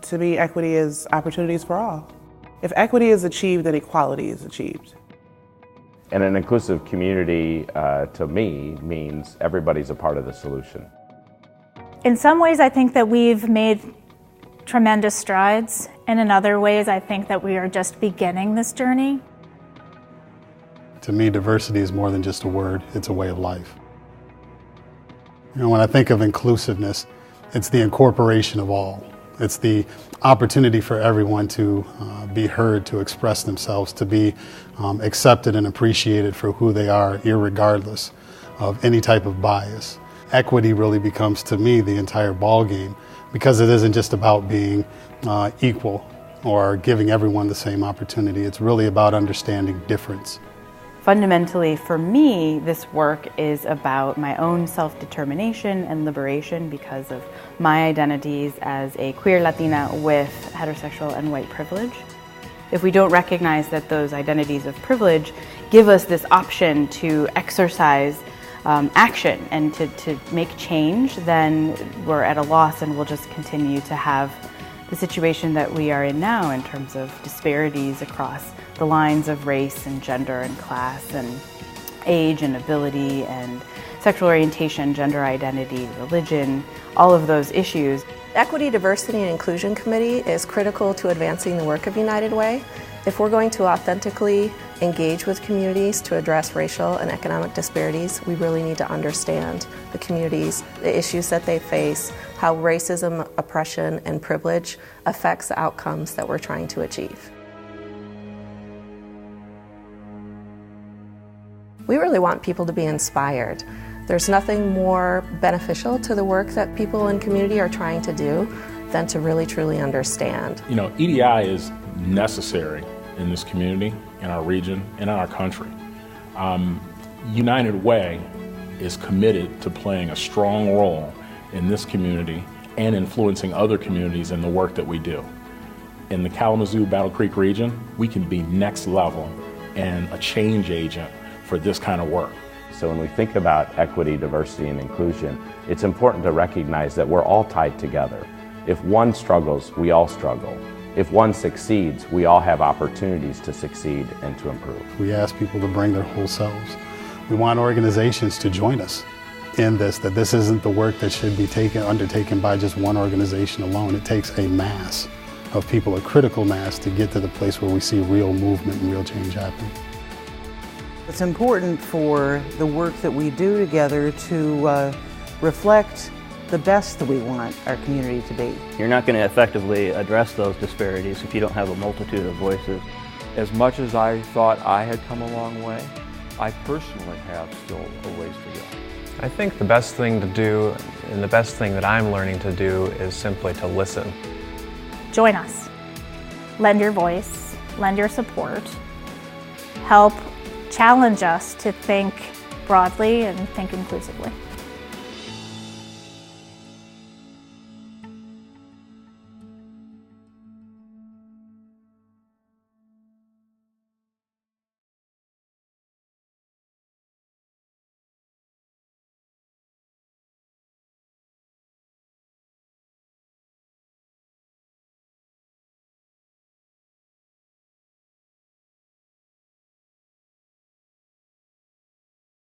To me, equity is opportunities for all. If equity is achieved, then equality is achieved. And an inclusive community, to me, means everybody's a part of the solution. In some ways, I think that we've made tremendous strides, and in other ways, I think that we are just beginning this journey. To me, diversity is more than just a word, it's a way of life. You know, when I think of inclusiveness, it's the incorporation of all. It's the opportunity for everyone to be heard, to express themselves, to be accepted and appreciated for who they are, irregardless of any type of bias. Equity really becomes, to me, the entire ballgame, because it isn't just about being equal or giving everyone the same opportunity. It's really about understanding difference. Fundamentally, for me, this work is about my own self-determination and liberation because of my identities as a queer Latina with heterosexual and white privilege. If we don't recognize that those identities of privilege give us this option to exercise action and to make change, then we're at a loss and we'll just continue to have the situation that we are in now in terms of disparities across the lines of race and gender and class and age and ability and sexual orientation, gender identity, religion, all of those issues. Equity, Diversity, and Inclusion Committee is critical to advancing the work of United Way. If we're going to authentically engage with communities to address racial and economic disparities, we really need to understand the communities, the issues that they face, how racism, oppression, and privilege affects the outcomes that we're trying to achieve. We really want people to be inspired. There's nothing more beneficial to the work that people in community are trying to do than to really truly understand. You know, EDI is necessary in this community, in our region, and in our country. United Way is committed to playing a strong role in this community and influencing other communities in the work that we do. In the Kalamazoo-Battle Creek region, we can be next level and a change agent for this kind of work. So when we think about equity, diversity, and inclusion, it's important to recognize that we're all tied together. If one struggles, we all struggle. If one succeeds, we all have opportunities to succeed and to improve. We ask people to bring their whole selves. We want organizations to join us in this, that this isn't the work that should be undertaken by just one organization alone. It takes a mass of people, a critical mass, to get to the place where we see real movement and real change happen. It's important for the work that we do together to reflect the best that we want our community to be. You're not going to effectively address those disparities if you don't have a multitude of voices. As much as I thought I had come a long way, I personally have still a ways to go. I think the best thing to do, and the best thing that I'm learning to do, is simply to listen. Join us. Lend your voice, lend your support, help challenge us to think broadly and think inclusively.